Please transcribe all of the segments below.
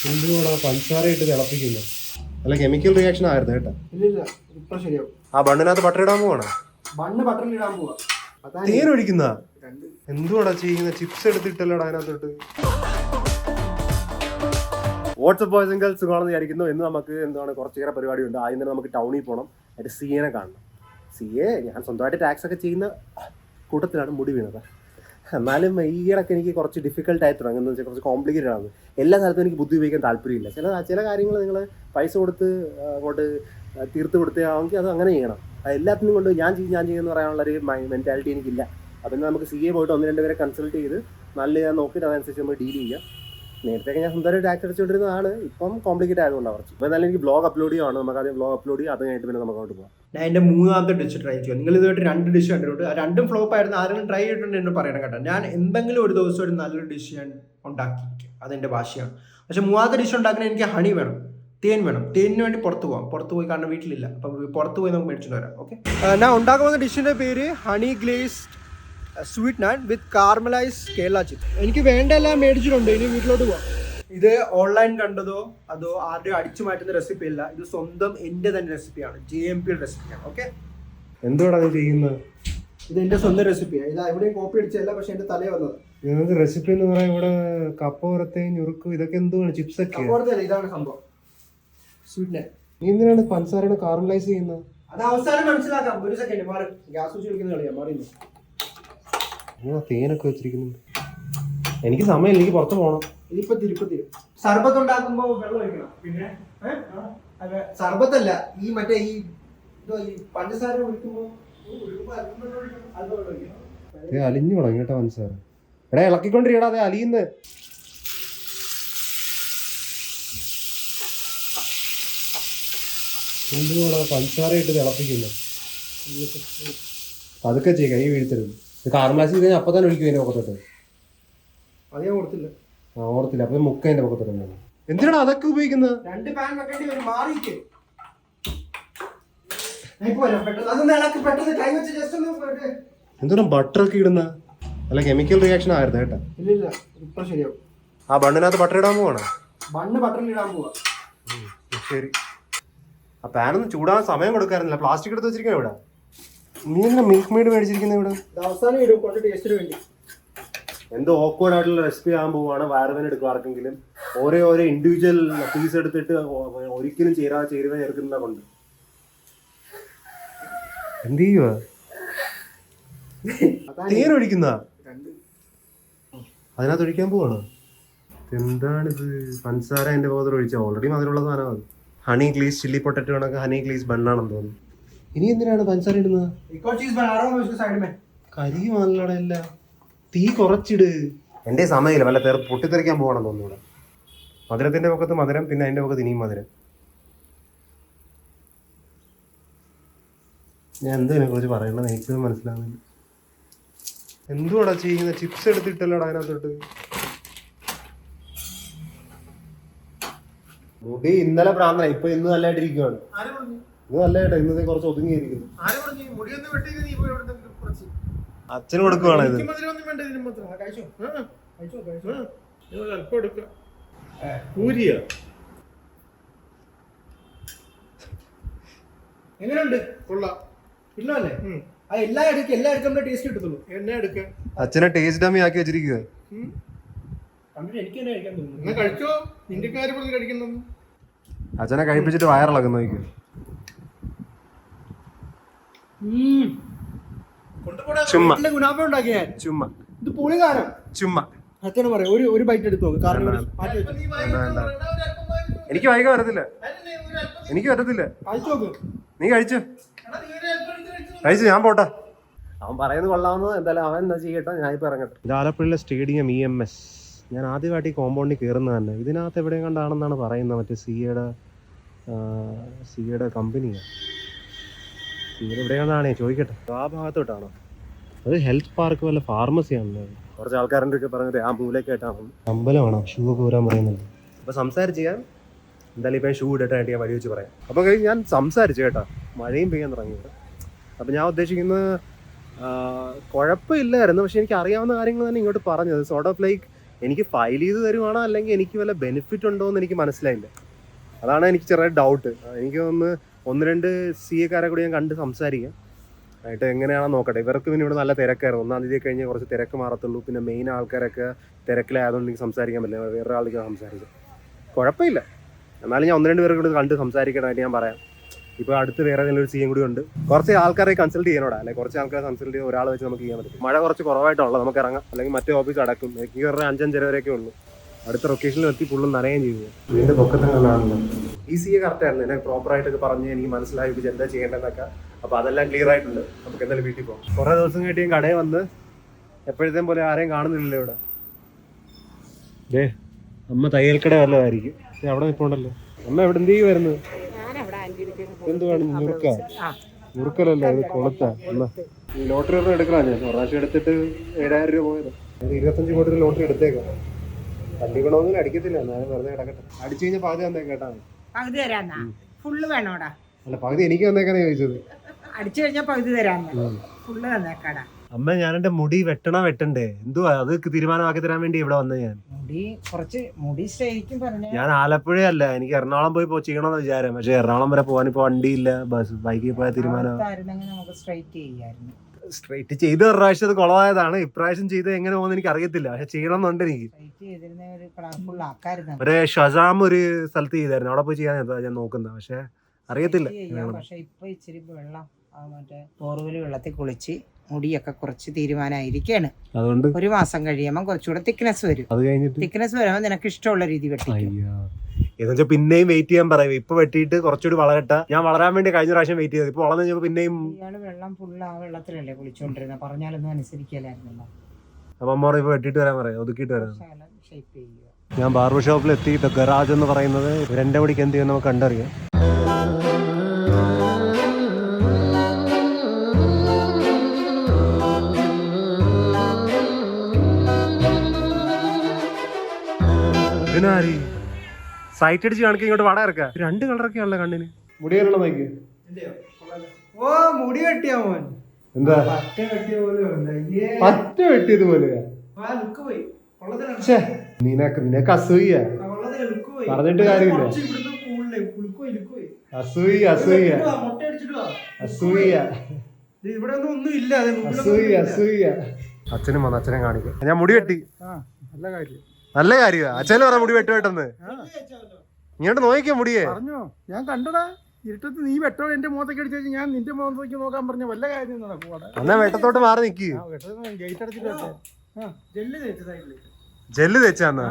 എന്തുകൂടാ പഞ്ചസാര ഇട്ട് തിളപ്പിക്കുന്നു. അല്ല കെമിക്കൽ റിയാക്ഷൻ ആയിരുന്നു കേട്ടോ. ഇല്ല ഇപ്പൊ ശരിയാവും. ആ ബണ്ണിനകത്ത് ബട്ടർ ഇടാൻ പോവാണ്. ബണ്ണ് ബട്ടറിൽ ഇടാൻ പോവാ. തേൻ ഒഴിക്കുന്ന എന്തുവാടാ ചെയ്യുന്ന? ചിപ്സ് എടുത്തിട്ടല്ലോടാ അതിനകത്തോട്ട്. വാട്സ്ആപ്പ് ബോയ്സ് ആൻഡ് ഗേൾസ് സുഖമാണെന്ന് വിചാരിക്കുന്നു. ഇന്ന് നമുക്ക് എന്താണ് കുറച്ചേറെ പരിപാടിയുണ്ട്. ആദ്യം തന്നെ നമുക്ക് ടൗണിൽ പോകണം. അതിൻ്റെ CA കാണണം. CA ഞാൻ സ്വന്തമായിട്ട് ടാക്സ് ഒക്കെ ചെയ്യുന്ന കൂട്ടത്തിലാണ് മുടി വീണത്. എന്നാലും ഈ ഇടയ്ക്ക് എനിക്ക് കുറച്ച് ഡിഫിക്കൽട്ടായി തുടങ്ങുന്നത് വെച്ചാൽ കുറച്ച് കോംപ്ലിക്കേറ്റഡ് ആണ്. എല്ലാ സ്ഥലത്തും എനിക്ക് ബുദ്ധി ഉപയോഗിക്കാൻ താല്പര്യമില്ല. ചില കാര്യങ്ങൾ നിങ്ങൾ പൈസ കൊടുത്ത് അങ്ങോട്ട് തീർത്ത് കൊടുത്താണെങ്കിൽ അത് അങ്ങനെ ചെയ്യണം. എല്ലാത്തിനും കൊണ്ട് ഞാൻ ചെയ്യുമെന്ന് പറയാനുള്ളൊരു മെൻറ്റാലിറ്റി എനിക്കില്ല. അപ്പം നമുക്ക് CA പോയിട്ട് 1-2 പേരെ കൺസൾട്ട് ചെയ്ത് നല്ല ഞാൻ നോക്കിയിട്ട് അതനുസരിച്ച് നമ്മൾ ഡീൽ ചെയ്യാം. നേരത്തെ ഞാൻ സ്വന്തമായിട്ട് ടാക്സ് അടിച്ചുകൊണ്ടിരുന്നതാണ്. ഇപ്പം കോംപ്ലിക്കേറ്റ് ആയതുകൊണ്ടാണ് കുറച്ച്. അപ്പോൾ എന്നാലും എനിക്ക് ബ്ലോഗ് അപ്ലോഡ് ചെയ്യുകയാണ്. നമുക്ക് ആദ്യം ബ്ലോഗ് അപ്ലോഡ് ചെയ്യാം. അത് കഴിഞ്ഞിട്ട് പിന്നെ നമുക്ക് അങ്ങോട്ട് പോകാം. ഞാൻ എൻ്റെ 3ാമത്തെ ഡിഷ് ട്രൈ ചെയ്യും. നിങ്ങൾ ഇതുമായിട്ട് 2 ഡിഷ് കണ്ടിട്ടുണ്ട്. ആ 2ഉം ഫ്ലോപ്പ് ആയിരുന്നു. ആരെങ്കിലും ട്രൈ ചെയ്തിട്ടുണ്ട് എന്ന് പറയണം കേട്ടോ. ഞാൻ എന്തെങ്കിലും ഒരു ദിവസം ഒരു നല്ലൊരു ഡിഷ് ഞാൻ ഉണ്ടാക്കിയിരിക്കും. അതെൻ്റെ ഭാഷയാണ്. പക്ഷേ 3ാമത്തെ ഡിഷ് ഉണ്ടാക്കണേ എനിക്ക് ഹണി വേണം, തേൻ വേണം. തേനിന് വേണ്ടി പുറത്ത് പോയി കാരണം വീട്ടിലില്ല. അപ്പം പുറത്ത് പോയി നമുക്ക് മേടിച്ചിട്ട് വരാം. ഓക്കെ, ഞാൻ ഉണ്ടാക്കുന്ന ഡിഷിൻ്റെ പേര് ഹണി ഗ്ലേസ്ഡ് സ്വീറ്റ് നാൻ വിത്ത് കാർമലൈസ് കേരള ചിപ്പ്. എനിക്ക് വേണ്ട എല്ലാം മേടിച്ചിട്ടുണ്ട്. ഇനി വീട്ടിലോട്ട് പോവാം. ഇത് ഓൺലൈൻ കണ്ടതോ അതോ ആരുടെയോ അടിച്ചു മാറ്റുന്ന റെസിപ്പി അല്ല. ഇത് സ്വന്തം എൻ്റെ തന്നെ റെസിപ്പിയാണ്. JMP റെസിപ്പിയാണ്. ഓക്കെ, എന്തുവാടാ അത് ചെയ്യുന്നത്? ഇത് എൻ്റെ സ്വന്തം റെസിപ്പിയാണ്. ഇത് എവിടെയും കോപ്പി അടിച്ചല്ല, പക്ഷെ എൻ്റെ തലേ വന്നത്. നിങ്ങൾക്ക് റെസിപ്പി എന്ന് പറയാൻ ഇവിടെ കപ്പ പുറത്തെ ഞുറുക്കും ഇതൊക്കെ എന്തുവാണ്? ചിപ്സ് ഒക്കെ ഇതാണ് സംഭവം. സ്വീറ്റ് നാൻ. നീ എന്തിനാണ് പഞ്ചസാരയുടെ കാർമലൈസ് ചെയ്യുന്നത്? അത് അവസാനം മനസ്സിലാക്കാം. ഒരു സെക്കൻഡ് മാറി. ഗ്യാസ് വെച്ച് വിളിക്കുന്ന കളിയാ. മാറിയില്ല. തേനൊക്കെ വെച്ചിരിക്കുന്നുണ്ട്. എനിക്ക് സമയം, എനിക്ക് പുറത്ത് പോകണം. ഇതിപ്പോ തിരും. സർബത്ത് ഉണ്ടാക്കുമ്പോ വെള്ളം ഒഴിക്കണം. പിന്നെ സർബത്തല്ല, ഈ മറ്റേ ഈ പഞ്ചസാര ഒഴിക്കുമ്പോ അലിഞ്ഞു തുടങ്ങി കേട്ടോ പഞ്ചസാര. എടാ ഇളക്കിക്കൊണ്ടിരിക്കടാ, അതെ അലിയുന്ന്. എന്തുകൂടാ പഞ്ചസാര ഇട്ട് തിളപ്പിക്കുന്നു. അതൊക്കെ ചെയ്യ, കൈ വീഴ്ത്തരുത്. കാർമലൈസ് ചെയ്ത് കഴിഞ്ഞാൽ അപ്പം തന്നെ ഒഴിക്കും അതിൻ്റെ പൊക്കത്തോട്ട്. അത് ഞാൻ ഓർത്തില്ല. ഓർത്തില്ല. അപ്പൊ മുക്ക അതിന്റെ പൊക്കത്തോട്ട്. എന്തിനാണ് അതൊക്കെ ഉപയോഗിക്കുന്നത്? 2 പാൻ വെക്കേണ്ടി വരും. മാറിക്ക്. എന്തിനാ ബട്ടർ ഒക്കെ ഇടുന്ന? അല്ല കെമിക്കൽ റിയാക്ഷൻ ആയിരുന്നു കേട്ടോ. ഇല്ല ഇപ്പൊ ശരിയാവും. ആ ബണ്ണിനകത്ത് ബട്ടർ ഇടാൻ പോവാണ്. ബണ്ണ് ബട്ടറിൽ ഇടാൻ പോവാ. ശരി. ആ പാനൊന്നും ചൂടാൻ സമയം കൊടുക്കാറില്ല. പ്ലാസ്റ്റിക് എടുത്ത് വെച്ചിരിക്കുന്ന ഇവിടെ. നീ എങ്ങനെ മിൽക്ക് മെയ്ഡ് മേടിച്ചിരിക്കുന്ന ഇവിടെ? അവസാനം ഇടും കുറച്ച് ടേസ്റ്റിന് വേണ്ടി. എന്തോ ഓക്വേർഡ് ആയിട്ടുള്ള റെസിപ്പി ആകാൻ പോവാണ്. വയറുവേന എടുക്കും ആർക്കെങ്കിലും. ഓരോ ഇൻഡിവിജ്വൽ പീസ് എടുത്തിട്ട് ഒരിക്കലും ചേരുവ ചേർക്കുന്ന കൊണ്ട് എന്ത് ചെയ്യുക? തേൻ ഒഴിക്കുന്ന അതിനകത്ത് ഒഴിക്കാൻ പോവാണ്. എന്താണിത്? പഞ്ചസാര അതിന്റെ പോകത്തിൽ ഒഴിച്ച ഓൾറെഡി മധുരമുള്ള സാധനമാണ്. ഹണി ഗ്ലേസ് ചില്ലി പൊട്ടറ്റോ കണക്ക് ഹണി ഗ്ലേസ് ബണ്ണാണെന്ന് തോന്നുന്നു. ഇനി എന്തിനാണ് പഞ്ചസാര ഇടുന്നത്? കരി നല്ലടല്ല. തീ കുറച്ചിട്. എൻ്റെ സമയമില്ല. വല്ല പൊട്ടിത്തെറിക്കാൻ പോകണം തോന്നുന്നു. ഇവിടെ മധുരത്തിന്റെ പക്കത്ത് മധുരം, പിന്നെ അതിന്റെ പക്കത്ത് ഇനിയും മധുരം. ഞാൻ എന്തിനെ കുറിച്ച് പറയണത് എനിക്കൊന്നും മനസ്സിലാവുന്നില്ല. എന്തുവാടാ ചെയ്യുന്ന? ചിപ്സ് എടുത്തിട്ടല്ലോടാ അതിനകത്തോട്ട്. മുടി ഇന്നലെ പ്രാന്തന, ഇപ്പൊ ഇന്ന് നല്ലതായിട്ടിരിക്കുവാണ്. ഇത് നല്ലതായിട്ടാ. ഇന്നത്തെ കുറച്ച് ഒതുങ്ങിയിരിക്കുന്നു. അച്ഛന് കൊടുക്കുവാണ് ഇത്. എങ്ങനെയുണ്ട്? കൊള്ളാം. ഇല്ലല്ലേ? എല്ലാം എടുക്കുമ്പോ ടേസ്റ്റ് കിട്ടത്തുള്ളൂ. എന്നെ എടുക്ക. അച്ഛനെ ടേസ്റ്റ് ഡമ്മി ആക്കി വെച്ചിരിക്കുക. എനിക്ക് തന്നെ കഴിക്കാൻ തോന്നുന്നു. കഴിച്ചോ. നിന്റെ കാര്യം പറഞ്ഞ് കഴിക്കണം. അച്ഛനെ കഴിപ്പിച്ചിട്ട് വയറിളക്കുന്നു. ചുമ്മാ ചുമ്മാ ഇത് പുളികാരം. ചുമ്മാ അച്ഛനെ പറയാം ഒരു ബൈറ്റ് എടുത്തു നോക്ക്. കാരണം എനിക്ക് വായിക്കാൻ വരത്തില്ല. എനിക്ക് പറ്റത്തില്ല. നീ കഴിച്ചു. ഞാൻ പോട്ടെ. അവൻ പറയുന്നത് കൊള്ളാവുന്നത്. എന്തായാലും അവൻ എന്താ ചെയ്യട്ടെ, ഞാനിപ്പോൾ ഇറങ്ങട്ടെ. ഇത് ആലപ്പുഴയിലെ സ്റ്റേഡിയം EMS. ഞാൻ ആദ്യമായിട്ട് ഈ കോമ്പൗണ്ടിൽ കയറുന്നത് തന്നെ. ഇതിനകത്ത് എവിടെയും കണ്ടാണെന്നാണ് പറയുന്നത്. മറ്റേ സിയുടെ കമ്പനിയാണ്. സിയുടെ എവിടെയാണെന്നാണേ ചോദിക്കട്ടെ. ആ ഭാഗത്തോട്ടാണോ? അത് ഹെൽത്ത് പാർക്ക് വല്ല ഫാർമസിയാണല്ലോ. കുറച്ച് ആൾക്കാരുടെ ഒക്കെ പറഞ്ഞത് ആ മൂലക്കായിട്ടാണ്. അമ്പലമാണോ? ഷൂ ഒക്കെ ഊരാൻ പറയുന്നുണ്ട്. അപ്പോൾ സംസാരിച്ച് ഞാൻ എന്തായാലും ഇപ്പം ഷൂ ഇടട്ടായിട്ട് ഞാൻ വഴി വെച്ച് പറയാം. അപ്പോൾ ഞാൻ സംസാരിച്ചു കേട്ടോ. മഴയും പെയ്യാൻ തുടങ്ങിയത്. അപ്പോൾ ഞാൻ ഉദ്ദേശിക്കുന്നത് കുഴപ്പമില്ലായിരുന്നു. പക്ഷെ എനിക്ക് അറിയാവുന്ന കാര്യങ്ങൾ തന്നെ ഇങ്ങോട്ട് പറഞ്ഞത്. സോർട്ട് ഓഫ് ലൈക്ക് എനിക്ക് ഫയൽ ചെയ്ത് തരുവാണോ അല്ലെങ്കിൽ എനിക്ക് വല്ല ബെനിഫിറ്റ് ഉണ്ടോ എന്ന് എനിക്ക് മനസ്സിലായില്ല. അതാണ് എനിക്ക് ചെറിയ ഡൗട്ട്. എനിക്ക് ഒന്ന് രണ്ട് CA-കാരെ കൂടി ഞാൻ കണ്ട് സംസാരിക്കാം ആയിട്ട് എങ്ങനെയാണെന്ന് നോക്കട്ടെ. ഇവർക്ക് പിന്നെ ഇവിടെ നല്ല തിരക്കായിരുന്നു. 1-ാം തീയതി കഴിഞ്ഞ് കുറച്ച് തിരക്ക് മാറത്തുള്ളൂ. പിന്നെ മെയിൻ ആൾക്കാരൊക്കെ തിരക്കിലായതുകൊണ്ട് എനിക്ക് സംസാരിക്കാൻ പറ്റില്ല. വേറെ ആൾക്ക് സംസാരിക്കാം, കുഴപ്പമില്ല. എന്നാലും ഞാൻ 1-2 പേരെ കൂടി കണ്ട് സംസാരിക്കണമായിട്ട് ഞാൻ പറയാം. ഇപ്പോൾ അടുത്ത് വേറെ ഏതെങ്കിലും ഒരു CM കൂടി ഉണ്ട്. കുറച്ച് ആൾക്കാരെ കൺസൾട്ട് ചെയ്യണോടാ, അല്ലെങ്കിൽ കുറച്ച് ആൾക്കാരെ കൺസൾട്ട് ചെയ്ത് ഒരാൾ വെച്ച് നമുക്ക് ചെയ്യാൻ പറ്റും. മഴ കുറച്ച് കുറവായിട്ടുള്ളത്, നമുക്ക് ഇറങ്ങാം. അല്ലെങ്കിൽ മറ്റേ ഓഫീസ് അടക്കും. എനിക്ക് പറഞ്ഞാൽ 5-5 വരെയൊക്കെ ഉള്ളൂ. അടുത്ത ലൊക്കേഷനിൽ എത്തി ഫുള്ളും നനയുകയും ചെയ്തു. ഇതിൻ്റെ പൊക്കത്തിനാണല്ലോ ഈ CA കറക്റ്റായിരുന്നു. എന്നെ പ്രോപ്പറായിട്ടൊക്കെ പറഞ്ഞ് എനിക്ക് മനസ്സിലായി ഇത് എന്താ ചെയ്യേണ്ടതെന്നൊക്കെ. അപ്പോൾ അതെല്ലാം ക്ലിയർ ആയിട്ടുണ്ട്. നമുക്ക് എന്തായാലും വീട്ടിൽ പോകാം. കുറേ ദിവസം കഴിഞ്ഞ് ഞാൻ കടയിൽ വന്ന് എപ്പോഴത്തേം പോലെ ആരെയും കാണുന്നില്ലല്ലോ ഇവിടെ. അമ്മ തയ്യൽക്കട വല്ലതായിരിക്കും. അവിടെ നിൽപ്പുണ്ടല്ലോ. അമ്മ എവിടെ എന്തെങ്കിലും വരുന്നത്? എന്തുവാണ് മുറുക്കലല്ലേ? ഇത് കൊളുത്ത. ഈ ലോട്ടറി ഒന്നും എടുക്കണം. ഞാൻ പ്രാവശ്യം എടുത്തിട്ട് 7000 രൂപ പോയത്. 25 കോടി ലോട്ടറി എടുത്തേക്കാം. കണ്ടിക്കണമെന്നും അടിക്കത്തില്ല. എന്നാലും വെറുതെ കിടക്കട്ടെ. അടിച്ചു കഴിഞ്ഞാൽ പകുതി വന്നേക്കേട്ടാ. പകുതി തരാന്നാ? ഫുള്ള് വേണോടാ? അല്ല, പകുതി എനിക്ക് വന്നേക്കാന്ന് ചോദിച്ചത്. അടിച്ചു കഴിഞ്ഞാൽ പകുതി തരാന്ന്. ഫുള്ള് തന്നേക്കാടാ. അമ്മ, ഞാൻ എന്റെ മുടി വെട്ടണ്ടേ? എന്തുവാ അത് തീരുമാനമാക്കി തരാൻ വേണ്ടി ഇവിടെ വന്നത് ഞാൻ. മുടി ശരിക്കും പറഞ്ഞ ഞാൻ ആലപ്പുഴയല്ല, എനിക്ക് എറണാകുളം പോയി ചെയ്യണമെന്ന് വിചാരം. പക്ഷെ എറണാകുളം വരെ പോകാൻ ഇപ്പൊ വണ്ടിയില്ല. ബൈക്കിൽ പോയ തീരുമാനം നമുക്ക് സ്ട്രൈറ്റ് ചെയ്യായിരുന്നു. സ്ട്രൈറ്റ് ചെയ്ത് ഒരു പ്രാവശ്യം അത് കുളമായതാണ്. ഇപ്രാവശ്യം ചെയ്ത് എങ്ങനെ പോകുന്ന എനിക്ക് അറിയത്തില്ല. പക്ഷെ ചെയ്യണമെന്നുണ്ട് എനിക്ക്. ഒരു ഷസാം ഒരു സ്ഥലത്ത് ചെയ്തായിരുന്നു. അവിടെ പോയി ചെയ്യാൻ ഞാൻ നോക്കുന്നത്. പക്ഷെ അറിയത്തില്ല. പക്ഷെ ഇപ്പൊ ഇച്ചിരി വെള്ളം മറ്റേ ബോർവെൽ വെള്ളത്തിൽ കുളിച്ച് മുടിയൊക്കെ കുറച്ച് തീരുമാനമായിരിക്കാണ്. അതുകൊണ്ട് 1 മാസം കഴിയുമ്പോൾ കുറച്ചുകൂടെ തിക്നെസ് വരും. അത് കഴിഞ്ഞിട്ട് തിക്നെസ് വരുമ്പോൾ നിനക്ക് ഇഷ്ടമുള്ള രീതി വെട്ടി. എന്നുവെച്ചാൽ പിന്നെയും വെയിറ്റ് ചെയ്യാൻ പറയും. ഇപ്പൊ വെട്ടിയിട്ട് കുറച്ചുകൂടി വളരട്ടെ. ഞാൻ വളരാൻ വേണ്ടി കഴിഞ്ഞ പ്രാവശ്യം വെയിറ്റ് ചെയ്തത്. ഇപ്പൊ വളർന്നു കഴിഞ്ഞപ്പോ പിന്നെയും ഇയാള് വെള്ളം ഫുള്ള് ആ വെള്ളത്തിലല്ലേ കുളിച്ചോണ്ടിരുന്നത്. പറഞ്ഞാലൊന്നും അനുസരിക്കലായിരുന്നല്ലോ. അപ്പൊ അമ്മ ഇപ്പൊ വെട്ടിട്ട് വരാൻ പറയാം, ഒതുക്കിയിട്ട് വരാം. ഞാൻ ബാർബർ ഷോപ്പിൽ എത്തിയിട്ട് ഗറാജ് എന്ന് പറയുന്നത് 2 മണിക്ക് എന്ത് ചെയ്യുന്ന നമുക്ക് കണ്ടറിയാം. സൈറ്റ് അടിച്ച് കാണിക്കാൻ ഇങ്ങോട്ട് വട ഇറക്കാം. 2 കളറൊക്കെ ആണല്ലോ കണ്ണിന്. മുടി കയറണം നോക്കി. ഓ, മുടി വെട്ടിയാ മോൻ. എന്താ പറ്റ വെട്ടിയത് പോലെ? നിനക്ക് അസൂയ. പറഞ്ഞിട്ട് കാര്യമില്ല. അസൂയ അസൂയ അസൂയ ഇവിടെ ഒന്നും ഇല്ല. അസൂയ അസൂയ. അച്ഛനും വന്നു, അച്ഛനെ കാണിക്കാം. ഞാൻ മുടി വെട്ടി. നല്ല കാര്യം. നല്ല കാര്യമാ. അച്ഛനും പറ മുടി വെട്ടുവെട്ടെന്ന്. ഇങ്ങോട്ട് നോക്കിക്കോ മുടിയെ. പറഞ്ഞോ, ഞാൻ കണ്ടടാ. ഇരുട്ടത്ത് നീ വെട്ടോ എന്റെ മുഖത്തേക്ക് അടിച്ചു. ഞാൻ നിന്റെ മുഖത്തേക്ക് നോക്കാൻ പറഞ്ഞ വല്ല കാര്യം നടക്കൂടാ. എന്നാ വെട്ടത്തോട്ട് മാറി നിക്ക്. ഗേറ്റ് അടച്ചിട്ട് ജെല്ല് തേച്ചാന്നാ?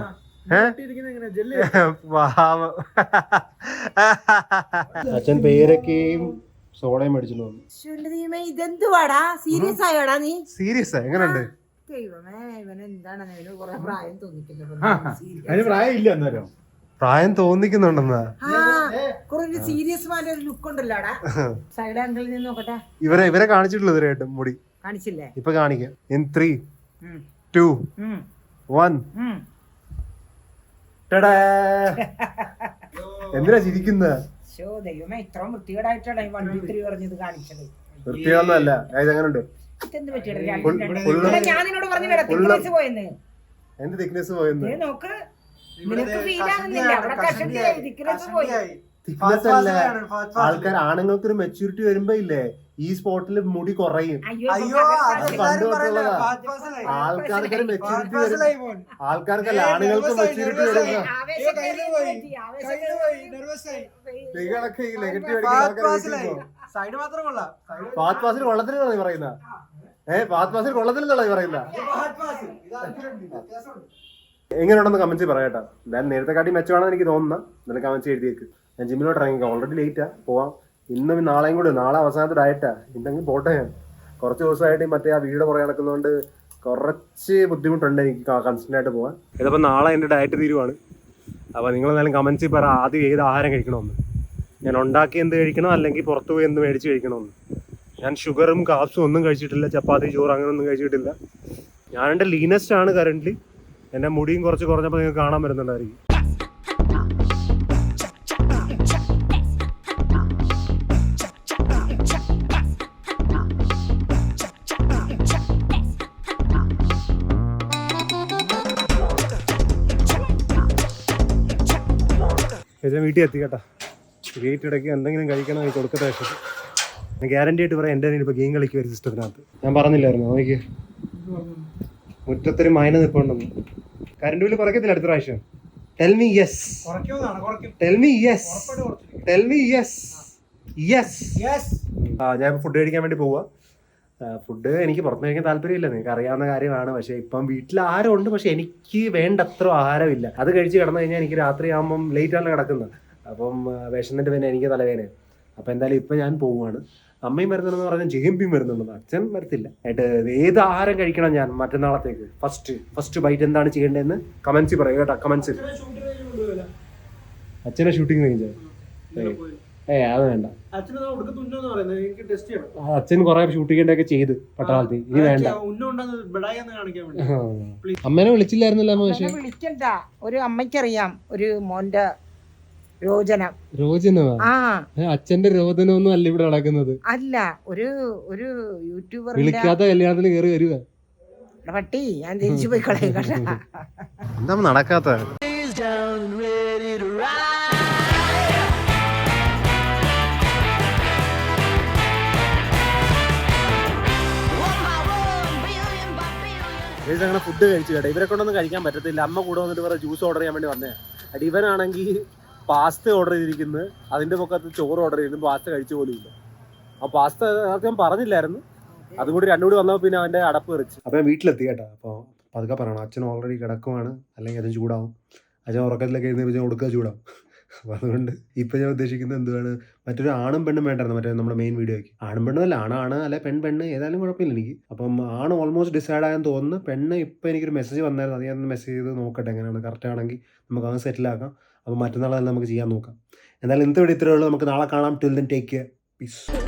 അച്ഛൻ പേരൊക്കെയും സോഡയും മേടിച്ചു. ഇതെന്തുവാടാ? സീരിയസ് ആയോടാ നീ? സീരിയസ് എങ്ങനെയുണ്ട്? അതിന് പ്രായം ഇല്ല. അന്നേരം പ്രായം തോന്നിക്കുന്നുണ്ടെന്നാ? സീരിയസ് ലുക്ക് ഉണ്ടല്ലോടാ. സൈഡ് ആംഗിളിൽ നിന്ന് നോക്കട്ടെ. ഇവരെ കാണിച്ചിട്ടുള്ളൂ ഇതുവരെയായിട്ടും മുടി. കാണിച്ചില്ലേ? ഇപ്പൊ കാണിക്കാം. In 3, 2, 1. എന്തിനാ ചിരിക്കുന്ന? ദൈവമേ, ഇത്ര വൃത്തികേടായിട്ടാണ് ഈ 1, 2, 3 പറഞ്ഞത് കാണിച്ചത്. വൃത്തിയൊന്നുമല്ല. ഇതെങ്ങനെയുണ്ട്? ഞാൻ നിന്നോട് പറഞ്ഞു പോയെന്ന്. എന്ത് തിക്നെസ് പോയെന്ന്? നോക്ക്, നിനക്ക് ഫീൽ ആകുന്നില്ല. അവിടെ തിക്നെസ് പോയി. തിക്നെസ് അല്ല, ആൾക്കാർ ആണുങ്ങൾക്ക് ഒരു മെച്യൂരിറ്റി വരുമ്പോ ഇല്ലേ ഈ സ്പോട്ടിൽ മുടി കുറയും. ആൾക്കാർക്ക് ഒരു മെച്യൂരിറ്റി വരും. ആൾക്കാർക്കല്ല, ആണുങ്ങൾക്ക് മെച്യൂരിറ്റി വരുമ്പോ ഫാസ്റ്റ് പാസിൽ കൊള്ളത്തിനാണ് പറയുന്ന. ഫാസ്റ്റ് പാസിൽ കൊള്ളത്തിലെന്നാണ് പറയുന്ന. എങ്ങനെയുണ്ടെന്ന് കമന്റ്സ് പറയട്ടോ. ഞാൻ നേരത്തെ കാട്ടി മെച്ചമാണെന്ന് എനിക്ക് തോന്നുന്ന. എന്നാലും കമന്റ്സ് എഴുതിയേക്ക്. ഞാൻ ജിമ്മിലോട്ട് ഇറങ്ങിക്കാം. ഓൾറെഡി ലേറ്റാ, പോവാം. ഇന്നും നാളെയും കൂടി. നാളെ അവസാനത്തെ ഡയറ്റാ. ഇന്നെങ്കിൽ പോട്ടെ. ഞാൻ കുറച്ച് ദിവസമായിട്ട് മറ്റേ ആ വീട് പുറകെ നടക്കുന്നതുകൊണ്ട് കുറച്ച് ബുദ്ധിമുട്ടുണ്ട് എനിക്ക് കൺസ്റ്റന്റ് ആയിട്ട് പോകാൻ. ഇതിപ്പോൾ നാളെ എൻ്റെ ഡയറ്റ് തീരുവാണ്. അപ്പോൾ നിങ്ങൾ എന്തായാലും കമന്റ്സിൽ പറ ആദ്യം ഏത് ആഹാരം കഴിക്കണമെന്ന്. ഞാൻ ഉണ്ടാക്കി എന്ത് കഴിക്കണം, അല്ലെങ്കിൽ പുറത്ത് പോയി എന്ത് മേടിച്ച് കഴിക്കണമെന്ന്. ഞാൻ ഷുഗറും കാപ്സും ഒന്നും കഴിച്ചിട്ടില്ല. ചപ്പാത്തി, ചോറ് അങ്ങനെയൊന്നും കഴിച്ചിട്ടില്ല. ഞാൻ എൻ്റെ ലീനസ്റ്റ് ആണ് കറൻ്റ്ലി. എൻ്റെ മുടിയും കുറച്ച് കുറഞ്ഞപ്പോൾ നിങ്ങൾക്ക് കാണാൻ വരുന്നുണ്ടായിരിക്കും. ചേച്ചി വീട്ടിൽ എത്തി കേട്ടോ. വീട്ടിടയ്ക്ക് എന്തെങ്കിലും കഴിക്കണം ഈ കൊടുക്കത്തെ വിഷയത്തിൽ. ഞാൻ ഗ്യാരണ്ടി ആയിട്ട് പറയാം, എൻ്റെ കയ്യിൽ ഇപ്പോൾ ഗെയിം കളിക്കുക ഒരു സിസ്റ്റത്തിനകത്ത്. ഞാൻ പറഞ്ഞില്ലായിരുന്നു നോക്കി മുറ്റത്തൊരു മൈന നിൽപ്പുണ്ടെന്ന്. കറണ്ട് ബില്ല് കുറയ്ക്കത്തില്ല അടുത്ത പ്രാവശ്യം? Tell me yes, tell me yes, tell me yes, yes. ഞാൻ ഫുഡ് കഴിക്കാൻ വേണ്ടി പോവാ. ഫുഡ് എനിക്ക് പുറത്ത് കഴിക്കാൻ താല്പര്യമില്ല, നിങ്ങൾക്ക് അറിയാവുന്ന കാര്യമാണ്. പക്ഷേ ഇപ്പം വീട്ടിൽ ആഹാരം ഉണ്ട്, പക്ഷെ എനിക്ക് വേണ്ടത്ര ആഹാരമില്ല. അത് കഴിച്ച് കിടന്നു കഴിഞ്ഞാൽ എനിക്ക് രാത്രിയാകുമ്പം ലേറ്റാണ് കിടക്കുന്നത്. അപ്പം വിശന്നിട്ട് പിന്നെ എനിക്ക് തലവേദനയാണ്. അപ്പം എന്തായാലും ഇപ്പം ഞാൻ പോവുകയാണ്. അമ്മയും വരുന്നുണ്ടെന്ന് പറഞ്ഞാൽ ജെയിംപിയും വരുന്നുണ്ടെന്ന്. അച്ഛൻ വരത്തില്ല. ആയിട്ട് ഏത് ആഹാരം കഴിക്കണം ഞാൻ മറ്റന്നാളത്തേക്ക്? ഫസ്റ്റ് ബൈറ്റ് എന്താണ് ചെയ്യേണ്ടതെന്ന് കമൻസിൽ പറയും കേട്ടോ, കമൻസിൽ. അച്ഛനെ ഷൂട്ടിങ് കഴിഞ്ഞാൽ അത് വേണ്ട. അച്ഛൻ കുറെ ഷൂട്ടിങ്ങിന്റെ ഒക്കെ ചെയ്ത് പട്ടാളത്തിൽ. ഇനി വേണ്ട. അമ്മേനെ വിളിച്ചില്ലായിരുന്നല്ലോ അമ്മ? പക്ഷെ വിളിക്കണ്ട. ഒരു അമ്മയ്ക്കറിയാം ഒരു മോന്റെ രോചനം. രോചനമാ? അച്ഛന്റെ രോദനമൊന്നും അല്ല ഇവിടെ നടക്കുന്നത്. അല്ല, ഒരു യൂട്യൂബർ വിളിക്കാത്ത കല്യാണത്തിന് കയറി വരുക. പട്ടി ഞാൻ തിരിച്ചു പോയി കളയും കേട്ടാ. എന്താ നടക്കാത്ത? അങ്ങനെ ഫുഡ് കഴിച്ചു കേട്ടോ. ഇവരെ കൊണ്ടൊന്നും കഴിക്കാൻ പറ്റത്തില്ല. അമ്മ കൂടെ വന്നിട്ട് വേറെ ജ്യൂസ് ഓർഡർ ചെയ്യാൻ വേണ്ടി വന്നേ. അടി ഇവനാണെങ്കിൽ പാസ്ത ഓർഡർ ചെയ്തിരിക്കുന്നത്, അതിന്റെ പൊക്കത്ത് ചോറ് ഓർഡർ ചെയ്തിരുന്നു. പാസ്ത കഴിച്ചു പോലും ഇല്ല. ആ പാസ്ത ഞാൻ പറഞ്ഞില്ലായിരുന്നു. അതും കൂടി രണ്ടും കൂടി വന്നപ്പോൾ പിന്നെ അവന്റെ അടപ്പ് തെറിച്ച്. അപ്പൊ ഞാൻ വീട്ടിലെത്തി കേട്ടോ. അപ്പോൾ പതുക്കെ പറയണം, അച്ഛൻ ഓൾറെഡി കിടക്കുവാണ്, അല്ലെങ്കിൽ അത് ചൂടാവും. അച്ഛൻ ഉറക്കത്തിലൊക്കെ എഴുന്നേറ്റ് കൊടുക്കുക ചൂടാവും. അപ്പോൾ അതുകൊണ്ട് ഇപ്പം ഞാൻ ഉദ്ദേശിക്കുന്നത് എന്തുവാണ്, മറ്റൊരു ആണും പെണ്ണും വേണ്ടായിരുന്നു മറ്റേ നമ്മുടെ മെയിൻ വീഡിയോയ്ക്ക്. ആണും പെണ്ണും അല്ല, ആണാണ് അല്ലെ പെണ്ണ് ഏതായാലും കുഴപ്പമില്ല എനിക്ക്. അപ്പം ആണ് ഓൾമോസ്റ്റ് ഡിസൈഡ് ആയെന്ന് തോന്നുന്നു. പെണ്ണ് ഇപ്പം എനിക്കൊരു മെസ്സേജ് വന്നായിരുന്നു, അത് ഞാൻ മെസ്സേജ് ചെയ്ത് നോക്കട്ടെ എങ്ങനെയാണ്. കറക്റ്റ് ആണെങ്കിൽ നമുക്ക് അത് സെറ്റിലാക്കാം. അപ്പോൾ മറ്റന്നാൾ തന്നെ നമുക്ക് ചെയ്യാൻ നോക്കാം. എന്തായാലും ഇന്നത്തെ വീഡിയോ ഇത്രയേ ഉള്ളൂ. നമുക്ക് നാളെ കാണാം. Till then take care, piece.